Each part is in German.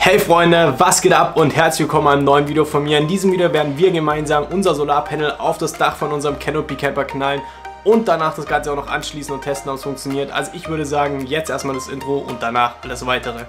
Hey Freunde, was geht ab und herzlich willkommen an einem neuen Video von mir. In diesem Video werden wir gemeinsam unser Solarpanel auf das Dach von unserem Canopy Camper knallen und danach das Ganze auch noch anschließen und testen, ob es funktioniert. Also ich würde sagen, jetzt erstmal das Intro und danach alles weitere.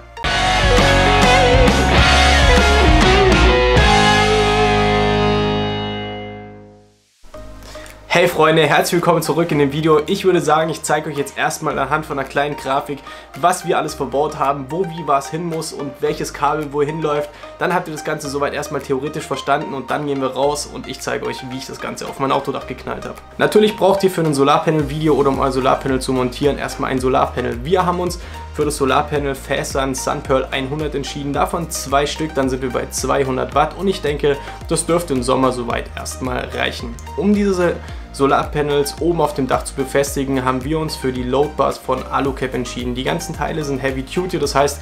Hey Freunde, herzlich willkommen zurück in dem Video. Ich würde sagen, ich zeige euch jetzt erstmal anhand von einer kleinen Grafik, was wir alles verbaut haben, wo wie was hin muss und welches Kabel wohin läuft. Dann habt ihr das Ganze soweit erstmal theoretisch verstanden und dann gehen wir raus und ich zeige euch, wie ich das Ganze auf mein Autodach geknallt habe. Natürlich braucht ihr für ein Solarpanel-Video oder um euer Solarpanel zu montieren erstmal ein Solarpanel. Wir haben uns für das Solarpanel Fairsun Sunpearl 100 entschieden, davon 2 Stück, dann sind wir bei 200 Watt und ich denke, das dürfte im Sommer soweit erstmal reichen. Um diese Solarpanels oben auf dem Dach zu befestigen, haben wir uns für die Loadbars von Alucap entschieden. Die ganzen Teile sind Heavy Duty, das heißt,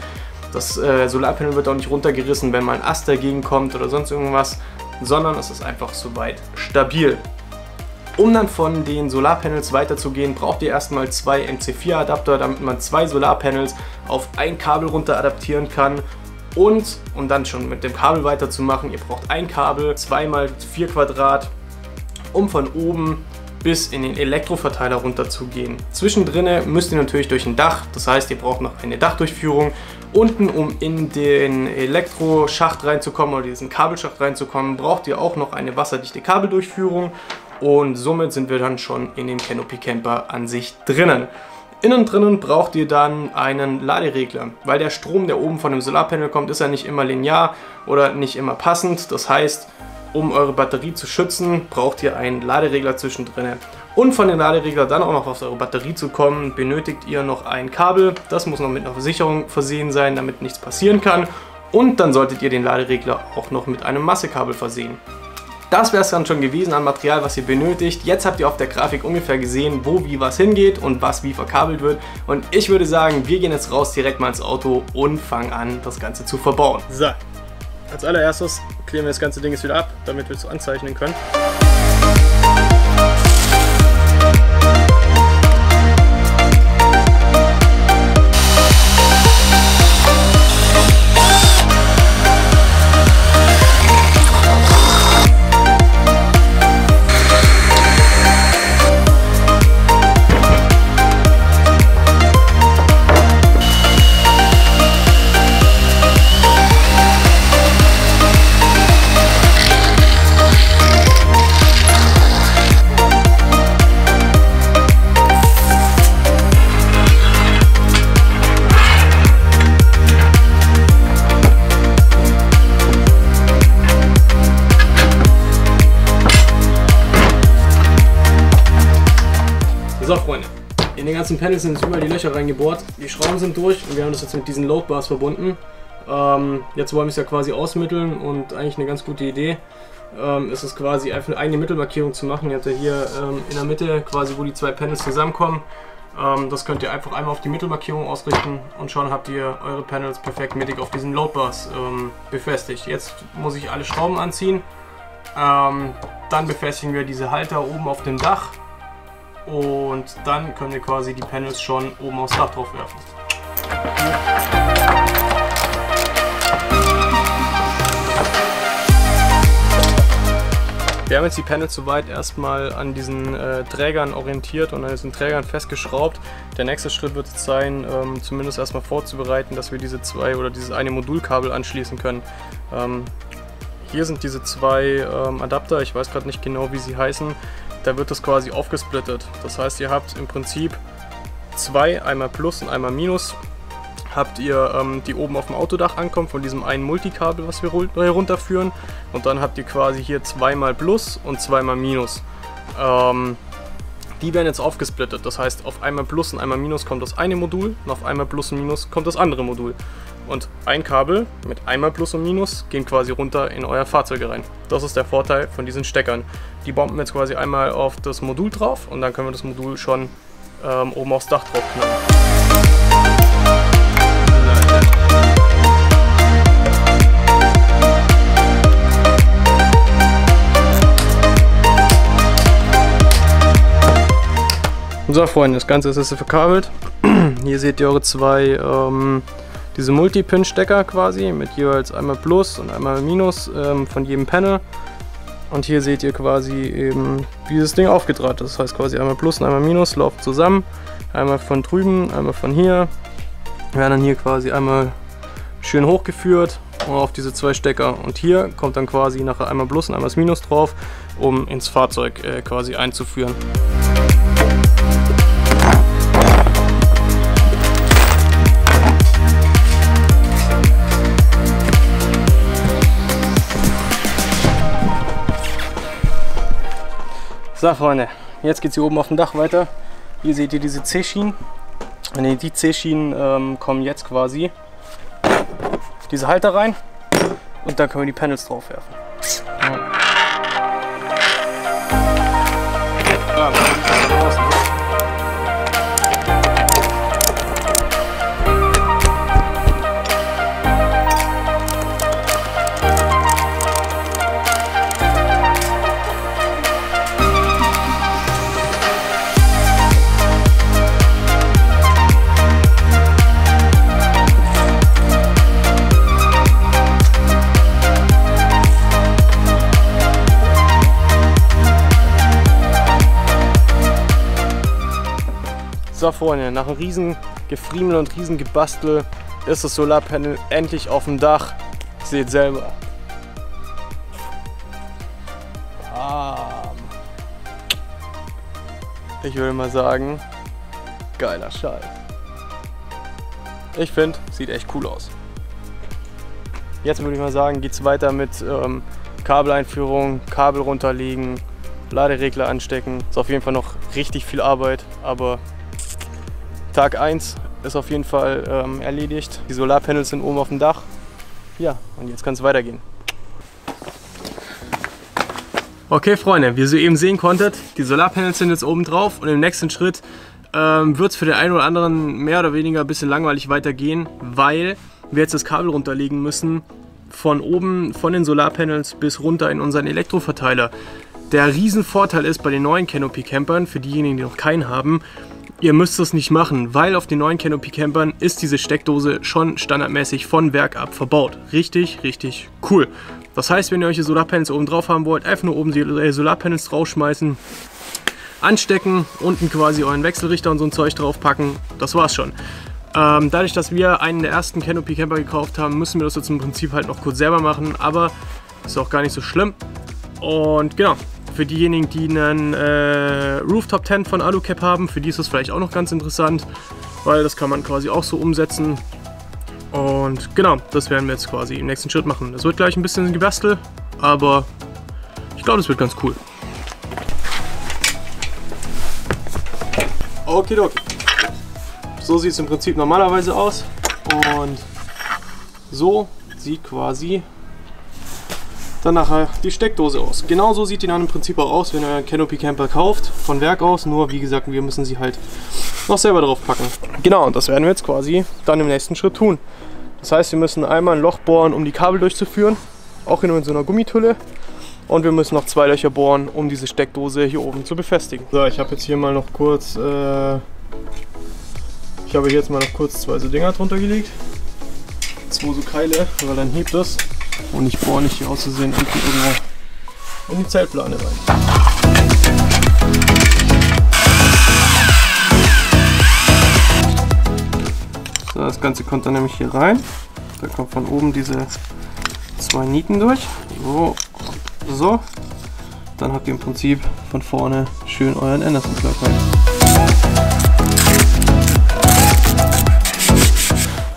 das Solarpanel wird auch nicht runtergerissen, wenn mal ein Ast dagegen kommt oder sonst irgendwas, sondern es ist einfach soweit stabil. Um dann von den Solarpanels weiterzugehen, braucht ihr erstmal 2 MC4 Adapter, damit man 2 Solarpanels auf ein Kabel runter adaptieren kann. Und um dann schon mit dem Kabel weiterzumachen, ihr braucht ein Kabel, 2x4 Quadrat, um von oben bis in den Elektroverteiler runter zu gehen. Zwischendrin müsst ihr natürlich durch ein Dach, das heißt ihr braucht noch eine Dachdurchführung. Unten, um in den Elektroschacht reinzukommen oder diesen Kabelschacht reinzukommen, braucht ihr auch noch eine wasserdichte Kabeldurchführung. Und somit sind wir dann schon in dem Canopy Camper an sich drinnen. Innen drinnen braucht ihr dann einen Laderegler, weil der Strom, der oben von dem Solarpanel kommt, ist ja nicht immer linear oder nicht immer passend. Das heißt, um eure Batterie zu schützen, braucht ihr einen Laderegler zwischendrin. Und von dem Laderegler dann auch noch auf eure Batterie zu kommen, benötigt ihr noch ein Kabel. Das muss noch mit einer Versicherung versehen sein, damit nichts passieren kann. Und dann solltet ihr den Laderegler auch noch mit einem Massekabel versehen. Das wäre es dann schon gewesen an Material, was ihr benötigt. Jetzt habt ihr auf der Grafik ungefähr gesehen, wo wie was hingeht und was wie verkabelt wird. Und ich würde sagen, wir gehen jetzt raus direkt mal ins Auto und fangen an, das Ganze zu verbauen. So, als allererstes klären wir das ganze Ding jetzt wieder ab, damit wir es anzeichnen können. So Freunde, in den ganzen Panels sind jetzt überall die Löcher reingebohrt, die Schrauben sind durch und wir haben das jetzt mit diesen Loadbars verbunden. Jetzt wollen wir es ja quasi ausmitteln und eigentlich eine ganz gute Idee ist es quasi einfach eine Mittelmarkierung zu machen. Ihr habt ja hier in der Mitte quasi, wo die 2 Panels zusammenkommen. Das könnt ihr einfach einmal auf die Mittelmarkierung ausrichten und schon habt ihr eure Panels perfekt mittig auf diesen Loadbars befestigt. Jetzt muss ich alle Schrauben anziehen, dann befestigen wir diese Halter oben auf dem Dach. Und dann können wir quasi die Panels schon oben aufs Dach drauf werfen. Wir haben jetzt die Panels soweit erstmal an diesen Trägern orientiert und an diesen Trägern festgeschraubt. Der nächste Schritt wird es sein, zumindest erstmal vorzubereiten, dass wir diese 2 oder dieses eine Modulkabel anschließen können. Hier sind diese 2 Adapter, ich weiß gerade nicht genau, wie sie heißen. Da wird das quasi aufgesplittet. Das heißt, ihr habt im Prinzip 2, einmal Plus und einmal Minus, habt ihr, die oben auf dem Autodach ankommen von diesem einen Multikabel, was wir runterführen. Und dann habt ihr quasi hier 2 x Plus und 2 x Minus. Die werden jetzt aufgesplittet. Das heißt, auf einmal Plus und einmal Minus kommt das eine Modul und auf einmal Plus und Minus kommt das andere Modul. Und ein Kabel mit einmal Plus und Minus gehen quasi runter in euer Fahrzeug rein. Das ist der Vorteil von diesen Steckern. Die bomben jetzt quasi einmal auf das Modul drauf und dann können wir das Modul schon oben aufs Dach drauf knallen. So Freunde, das Ganze ist jetzt verkabelt. Hier seht ihr eure 2 diese Multi-Pin-Stecker quasi mit jeweils einmal Plus und einmal Minus von jedem Panel. Und hier seht ihr quasi eben, wie das Ding aufgedraht ist. Das heißt quasi einmal Plus und einmal Minus laufen zusammen. Einmal von drüben, einmal von hier. Werden dann hier quasi einmal schön hochgeführt auf diese zwei Stecker. Und hier kommt dann quasi nachher einmal Plus und einmal das Minus drauf, um ins Fahrzeug quasi einzuführen. So Freunde, jetzt geht es hier oben auf dem Dach weiter. Hier seht ihr diese C-Schienen. Die C-Schienen kommen jetzt quasi auf diese Halter rein und dann können wir die Panels drauf werfen. Ja. So Freunde, nach einem riesen Gefriemel und riesen Gebastel ist das Solarpanel endlich auf dem Dach. Seht selber. Ich würde mal sagen, geiler Scheiß. Ich finde, sieht echt cool aus. Jetzt würde ich mal sagen, geht es weiter mit Kabeleinführung, Kabel runterlegen, Laderegler anstecken. Ist auf jeden Fall noch richtig viel Arbeit, aber Tag 1 ist auf jeden Fall erledigt. Die Solarpanels sind oben auf dem Dach. Ja, und jetzt kann es weitergehen. Okay Freunde, wie ihr soeben sehen konntet, die Solarpanels sind jetzt oben drauf und im nächsten Schritt wird es für den einen oder anderen mehr oder weniger ein bisschen langweilig weitergehen, weil wir jetzt das Kabel runterlegen müssen von oben, von den Solarpanels bis runter in unseren Elektroverteiler. Der Riesenvorteil ist bei den neuen Canopy Campern, für diejenigen, die noch keinen haben, ihr müsst es nicht machen, weil auf den neuen Canopy Campern ist diese Steckdose schon standardmäßig von Werk ab verbaut. Richtig, richtig cool. Das heißt, wenn ihr euch die Solarpanels oben drauf haben wollt, einfach nur oben die Solarpanels draufschmeißen, anstecken, unten quasi euren Wechselrichter und so ein Zeug draufpacken. Das war's schon. Dadurch, dass wir einen der ersten Canopy Camper gekauft haben, müssen wir das jetzt im Prinzip halt noch kurz selber machen, aber ist auch gar nicht so schlimm. Und genau. Für diejenigen, die einen Rooftop Tent von Alucap haben, für die ist das vielleicht auch noch ganz interessant, weil das kann man quasi auch so umsetzen. Und genau, das werden wir jetzt quasi im nächsten Schritt machen. Das wird gleich ein bisschen gebastelt, aber ich glaube, das wird ganz cool. Okidoki. So sieht es im Prinzip normalerweise aus und so sieht quasi dann nachher die Steckdose aus. Genauso sieht die dann im Prinzip auch aus, wenn ihr einen Canopy Camper kauft, von Werk aus, nur wie gesagt, wir müssen sie halt noch selber drauf packen. Genau, und das werden wir jetzt quasi dann im nächsten Schritt tun. Das heißt, wir müssen einmal ein Loch bohren, um die Kabel durchzuführen, auch in so einer Gummitulle, und wir müssen noch 2 Löcher bohren, um diese Steckdose hier oben zu befestigen. So, ich habe jetzt hier mal noch kurz, zwei so Dinger drunter gelegt. 2 so Keile, weil dann hebt das. Und ich bohre nicht hier auszusehen unten irgendwo in die Zeltplane rein. So, das Ganze kommt dann nämlich hier rein. Da kommt von oben diese 2 Nieten durch. So, so. Dann habt ihr im Prinzip von vorne schön euren Anderson-Plug rein.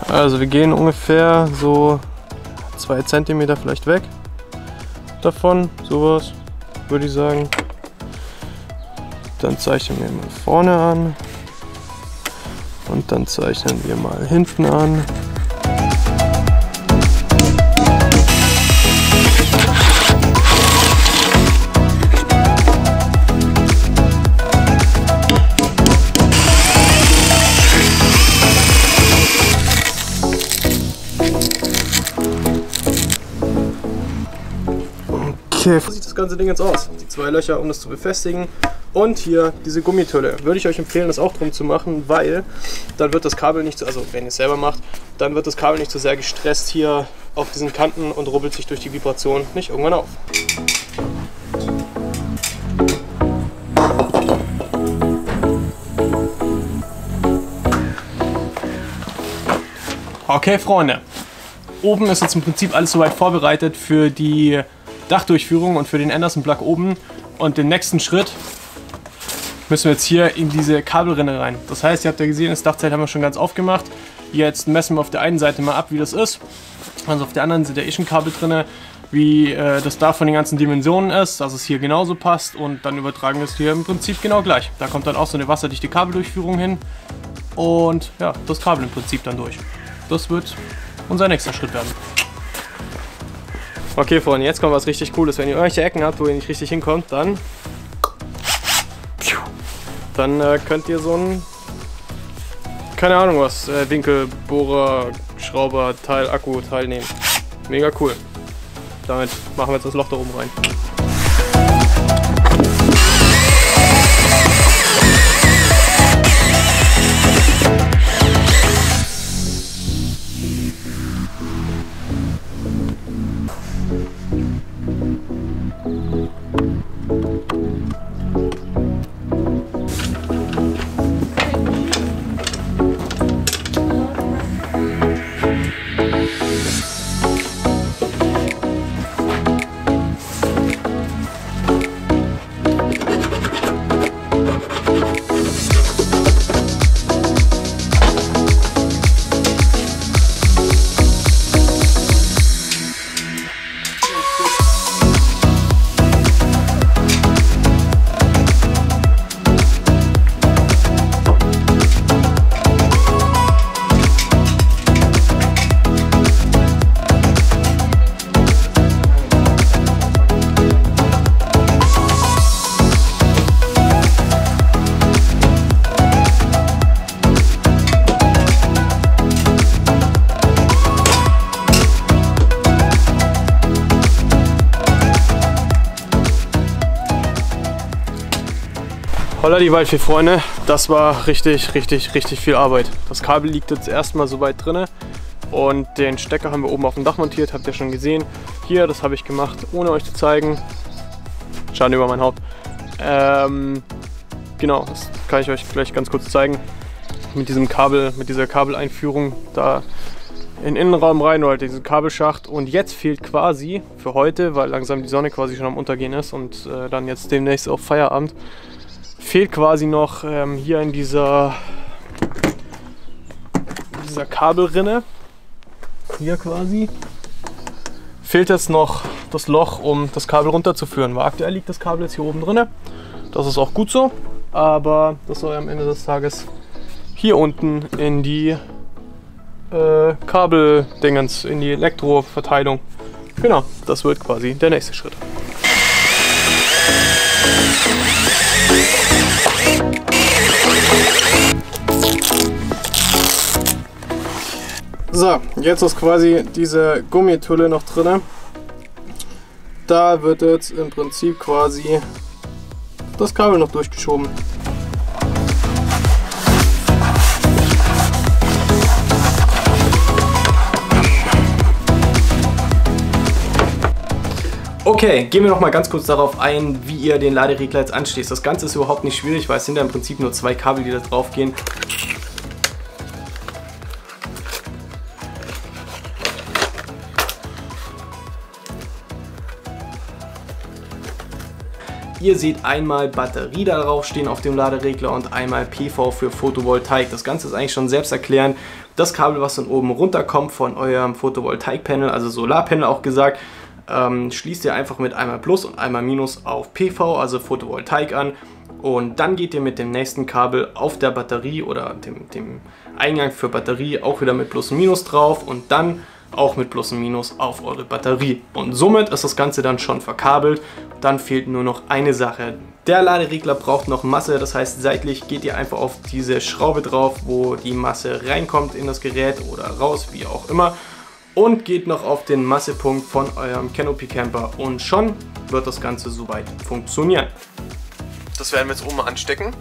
Also wir gehen ungefähr so 2 cm vielleicht weg davon, sowas würde ich sagen. Dann zeichnen wir mal vorne an und dann zeichnen wir mal hinten an. Okay, so sieht das ganze Ding jetzt aus. Die 2 Löcher, um das zu befestigen. Und hier diese Gummitülle. Würde ich euch empfehlen, das auch drum zu machen, weil dann wird das Kabel nicht, also wenn ihr es selber macht, dann wird das Kabel nicht so sehr gestresst hier auf diesen Kanten und rubbelt sich durch die Vibration nicht irgendwann auf. Okay, Freunde, oben ist jetzt im Prinzip alles soweit vorbereitet für die Dachdurchführung und für den Anderson Plug oben. Und den nächsten Schritt müssen wir jetzt hier in diese Kabelrinne rein. Das heißt, ihr habt ja gesehen, das Dachzelt haben wir schon ganz aufgemacht. Jetzt messen wir auf der einen Seite mal ab, wie das ist. Also auf der anderen sind ja eh schon Kabel drin, wie das da von den ganzen Dimensionen ist, dass es hier genauso passt. Und dann übertragen wir es hier im Prinzip genau gleich. Da kommt dann auch so eine wasserdichte Kabeldurchführung hin. Und ja, das Kabel im Prinzip dann durch. Das wird unser nächster Schritt werden. Okay, Freunde, jetzt kommt was richtig Cooles. Wenn ihr irgendwelche Ecken habt, wo ihr nicht richtig hinkommt, dann könnt ihr so ein, keine Ahnung was, Winkelbohrer, Schrauber, Teil, Akku, Teil nehmen. Mega cool. Damit machen wir jetzt das Loch da oben rein. Holla die Waldfee, Freunde, das war richtig viel Arbeit. Das Kabel liegt jetzt erstmal so weit drinne und den Stecker haben wir oben auf dem Dach montiert, habt ihr schon gesehen. Hier, das habe ich gemacht, ohne euch zu zeigen. Schade über mein Haupt. Genau, das kann ich euch vielleicht ganz kurz zeigen. Mit diesem Kabel, mit dieser Kabeleinführung da in den Innenraum rein oder diesen Kabelschacht. Und jetzt fehlt quasi für heute, weil langsam die Sonne quasi schon am Untergehen ist und dann jetzt demnächst auch Feierabend, fehlt quasi noch hier in dieser Kabelrinne, hier quasi, fehlt jetzt noch das Loch, um das Kabel runterzuführen. Weil aktuell liegt das Kabel jetzt hier oben drin. Das ist auch gut so, aber das soll am Ende des Tages hier unten in die Kabeldingens, in die Elektroverteilung. Genau, das wird quasi der nächste Schritt. So, jetzt ist quasi diese Gummitulle noch drin. Da wird jetzt im Prinzip quasi das Kabel noch durchgeschoben. Okay, gehen wir noch mal ganz kurz darauf ein, wie ihr den Laderegler jetzt anschließt. Das Ganze ist überhaupt nicht schwierig, weil es sind ja im Prinzip nur zwei Kabel, die da drauf gehen. Ihr seht einmal Batterie da drauf stehen auf dem Laderegler und einmal PV für Photovoltaik. Das Ganze ist eigentlich schon selbsterklärend. Das Kabel, was dann oben runterkommt von eurem Photovoltaik-Panel, also Solarpanel auch gesagt, schließt ihr einfach mit einmal Plus und einmal Minus auf PV, also Photovoltaik an. Und dann geht ihr mit dem nächsten Kabel auf der Batterie oder dem Eingang für Batterie auch wieder mit Plus und Minus drauf und dann auch mit Plus und Minus auf eure Batterie. Und somit ist das Ganze dann schon verkabelt. Dann fehlt nur noch eine Sache. Der Laderegler braucht noch Masse, das heißt seitlich geht ihr einfach auf diese Schraube drauf, wo die Masse reinkommt in das Gerät oder raus, wie auch immer. Und geht noch auf den Massepunkt von eurem Canopy Camper und schon wird das Ganze soweit funktionieren. Das werden wir jetzt oben mal anstecken.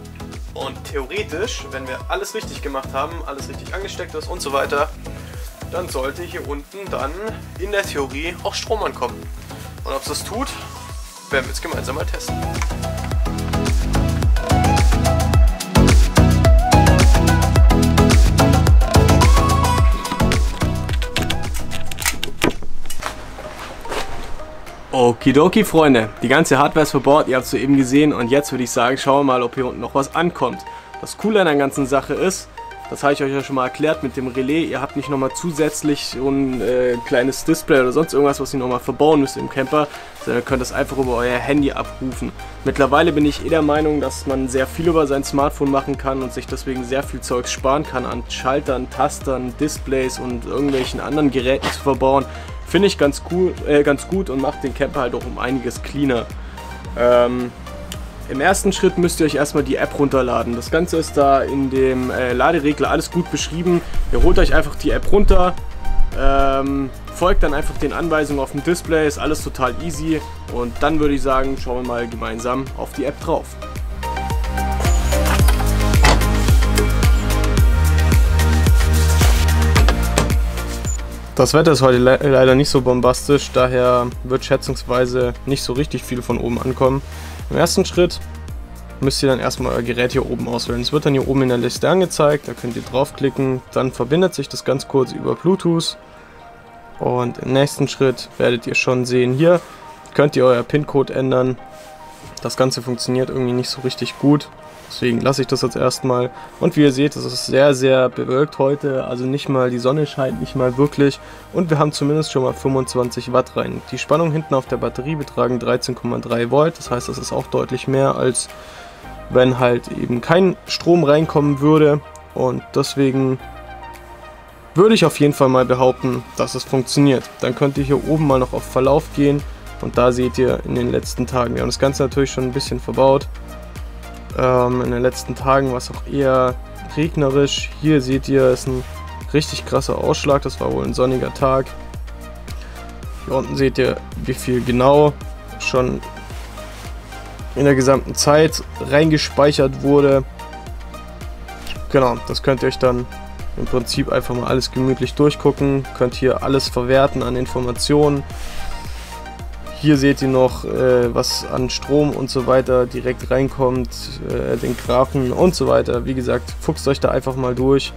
Und theoretisch, wenn wir alles richtig gemacht haben, alles richtig angesteckt ist und so weiter, dann sollte hier unten dann in der Theorie auch Strom ankommen. Und ob es das tut, werden wir jetzt gemeinsam mal testen. Okidoki, Freunde, die ganze Hardware ist verbaut, ihr habt es soeben gesehen und jetzt würde ich sagen, schauen wir mal, ob hier unten noch was ankommt. Das Coole an der ganzen Sache ist, das habe ich euch ja schon mal erklärt mit dem Relais, ihr habt nicht nochmal zusätzlich so ein kleines Display oder sonst irgendwas, was ihr nochmal verbauen müsst im Camper, sondern ihr könnt das einfach über euer Handy abrufen. Mittlerweile bin ich der Meinung, dass man sehr viel über sein Smartphone machen kann und sich deswegen sehr viel Zeugs sparen kann an Schaltern, Tastern, Displays und irgendwelchen anderen Geräten zu verbauen. Finde ich ganz gut und macht den Camper halt auch um einiges cleaner. Im ersten Schritt müsst ihr euch erstmal die App runterladen. Das Ganze ist da in dem Laderegler alles gut beschrieben. Ihr holt euch einfach die App runter, folgt dann einfach den Anweisungen auf dem Display, ist alles total easy. Und dann würde ich sagen, schauen wir mal gemeinsam auf die App drauf. Das Wetter ist heute leider nicht so bombastisch, daher wird schätzungsweise nicht so richtig viel von oben ankommen. Im ersten Schritt müsst ihr dann erstmal euer Gerät hier oben auswählen. Es wird dann hier oben in der Liste angezeigt, da könnt ihr draufklicken, dann verbindet sich das ganz kurz über Bluetooth. Und im nächsten Schritt werdet ihr schon sehen, hier könnt ihr euer PIN-Code ändern. Das Ganze funktioniert irgendwie nicht so richtig gut. Deswegen lasse ich das jetzt erstmal. Und wie ihr seht, es ist sehr, sehr bewölkt heute. Also nicht mal die Sonne scheint, nicht mal wirklich. Und wir haben zumindest schon mal 25 Watt rein. Die Spannung hinten auf der Batterie betragen 13,3 Volt. Das heißt, das ist auch deutlich mehr, als wenn halt eben kein Strom reinkommen würde. Und deswegen würde ich auf jeden Fall mal behaupten, dass es funktioniert. Dann könnt ihr hier oben mal noch auf Verlauf gehen. Und da seht ihr in den letzten Tagen. Wir haben das Ganze natürlich schon ein bisschen verbaut. In den letzten Tagen war es auch eher regnerisch. Hier seht ihr, ist ein richtig krasser Ausschlag. Das war wohl ein sonniger Tag. Hier unten seht ihr, wie viel genau schon in der gesamten Zeit reingespeichert wurde. Genau, das könnt ihr euch dann im Prinzip einfach mal alles gemütlich durchgucken. Könnt hier alles verwerten an Informationen. Hier seht ihr noch, was an Strom und so weiter direkt reinkommt, den Graphen und so weiter. Wie gesagt, fuchst euch da einfach mal durch.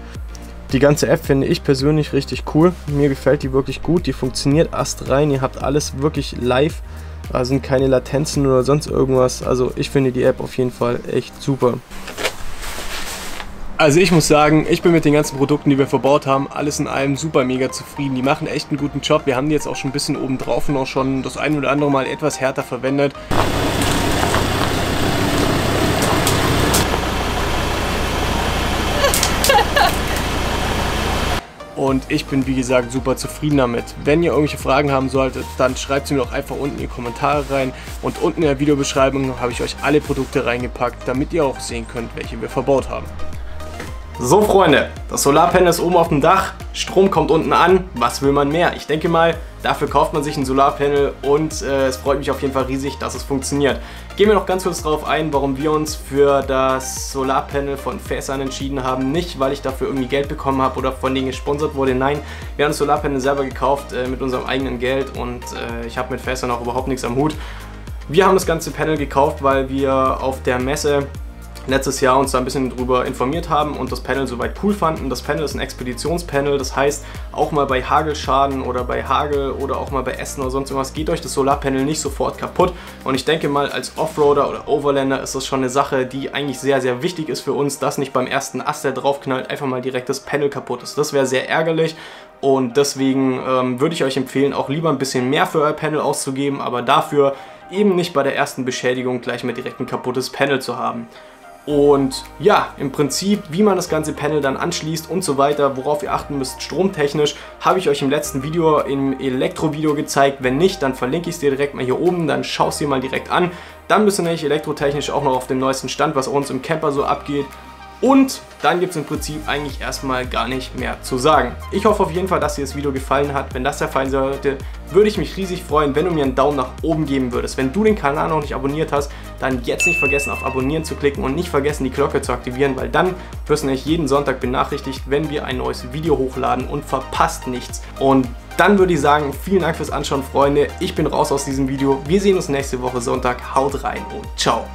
Die ganze App finde ich persönlich richtig cool. Mir gefällt die wirklich gut. Die funktioniert astrein. Ihr habt alles wirklich live. Da sind keine Latenzen oder sonst irgendwas. Also ich finde die App auf jeden Fall echt super. Also ich muss sagen, ich bin mit den ganzen Produkten, die wir verbaut haben, alles in allem super mega zufrieden. Die machen echt einen guten Job. Wir haben die jetzt auch schon ein bisschen oben drauf und auch schon das ein oder andere Mal etwas härter verwendet. Und ich bin, wie gesagt, super zufrieden damit. Wenn ihr irgendwelche Fragen haben solltet, dann schreibt sie mir doch einfach unten in die Kommentare rein. Und unten in der Videobeschreibung habe ich euch alle Produkte reingepackt, damit ihr auch sehen könnt, welche wir verbaut haben. So Freunde, das Solarpanel ist oben auf dem Dach, Strom kommt unten an, was will man mehr? Ich denke mal, dafür kauft man sich ein Solarpanel und es freut mich auf jeden Fall riesig, dass es funktioniert. Gehen wir noch ganz kurz darauf ein, warum wir uns für das Solarpanel von Fairsun entschieden haben. Nicht, weil ich dafür irgendwie Geld bekommen habe oder von denen gesponsert wurde, nein. Wir haben das Solarpanel selber gekauft mit unserem eigenen Geld und ich habe mit Fairsun auch überhaupt nichts am Hut. Wir haben das ganze Panel gekauft, weil wir auf der Messe letztes Jahr uns da ein bisschen drüber informiert haben und das Panel soweit cool fanden. Das Panel ist ein Expeditionspanel, das heißt, auch mal bei Hagelschaden oder bei Hagel oder auch mal bei Essen oder sonst irgendwas geht euch das Solarpanel nicht sofort kaputt. Und ich denke mal, als Offroader oder Overlander ist das schon eine Sache, die eigentlich sehr, sehr wichtig ist für uns, dass nicht beim ersten Ast, der draufknallt, einfach mal direkt das Panel kaputt ist. Das wäre sehr ärgerlich. Und deswegen würde ich euch empfehlen, auch lieber ein bisschen mehr für euer Panel auszugeben, aber dafür eben nicht bei der ersten Beschädigung gleich mal direkt ein kaputtes Panel zu haben. Und ja, im Prinzip, wie man das ganze Panel dann anschließt und so weiter, worauf ihr achten müsst, stromtechnisch, habe ich euch im letzten Video, im Elektro-Video gezeigt. Wenn nicht, dann verlinke ich es dir direkt mal hier oben, dann schau es dir mal direkt an. Dann bist du nämlich elektrotechnisch auch noch auf dem neuesten Stand, was uns im Camper so abgeht. Und dann gibt es im Prinzip eigentlich erstmal gar nicht mehr zu sagen. Ich hoffe auf jeden Fall, dass dir das Video gefallen hat. Wenn das der Fall sollte, würde ich mich riesig freuen, wenn du mir einen Daumen nach oben geben würdest. Wenn du den Kanal noch nicht abonniert hast, dann jetzt nicht vergessen auf Abonnieren zu klicken und nicht vergessen die Glocke zu aktivieren, weil dann wirst du nämlich jeden Sonntag benachrichtigt, wenn wir ein neues Video hochladen und verpasst nichts. Und dann würde ich sagen, vielen Dank fürs Anschauen, Freunde. Ich bin raus aus diesem Video. Wir sehen uns nächste Woche Sonntag. Haut rein und ciao.